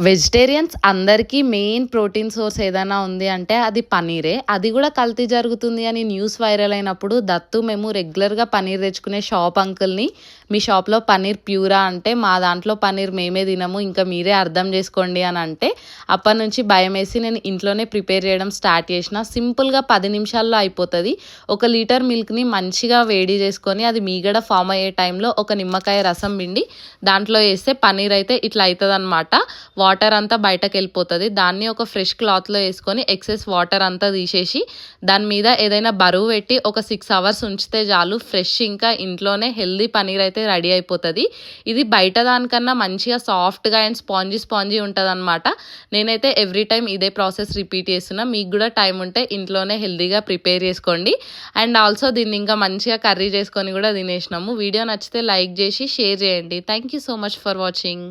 Vegetarians అందరికీ main protein source ఏదైనా ఉంది అంటే అది పన్నీరే. అది కూడా కల్తీ జరుగుతుంది అని న్యూస్ వైరల్ అయినప్పుడు దత్తు మేము రెగ్యులర్గా పన్నీర్ తెచ్చుకునే షాప్ అంకుల్ని, మీ షాప్లో పన్నీర్ ప్యూరా అంటే, మా దాంట్లో పన్నీర్ మేమే తినము, ఇంకా మీరే అర్థం చేసుకోండి అని అంటే, అప్పటి నుంచి భయం వేసి నేను ఇంట్లోనే ప్రిపేర్ చేయడం స్టార్ట్ చేసిన. సింపుల్గా 10 నిమిషాల్లో అయిపోతుంది. 1 లీటర్ మిల్క్ని మంచిగా వేడి చేసుకొని అది మీగడ ఫామ్ అయ్యే టైంలో ఒక నిమ్మకాయ రసం పిండి దాంట్లో వేస్తే పన్నీర్ అయితే ఇట్లా అవుతుంది అనమాట. వాటర్ అంతా బయటకు వెళ్ళిపోతుంది. దాన్ని ఒక ఫ్రెష్ క్లాత్లో వేసుకొని ఎక్సెస్ వాటర్ అంతా తీసేసి దాని మీద ఏదైనా బరువు పెట్టి ఒక 6 అవర్స్ ఉంచితే చాలు, ఫ్రెష్ ఇంకా ఇంట్లోనే హెల్దీ పన్నీర్ అయితే రెడీ అయిపోతుంది. ఇది బయట దానికన్నా మంచిగా సాఫ్ట్గా అండ్ స్పాంజీ ఉంటుంది అనమాట. నేనైతే ఎవ్రీ టైం ఇదే ప్రాసెస్ రిపీట్ చేస్తున్నా. మీకు కూడా టైం ఉంటే ఇంట్లోనే హెల్దీగా ప్రిపేర్ చేసుకోండి. అండ్ ఆల్సో దీన్ని ఇంకా మంచిగా కర్రీ చేసుకొని కూడా తినేసినాము. వీడియో నచ్చితే లైక్ చేసి షేర్ చేయండి. Thank you so much for watching.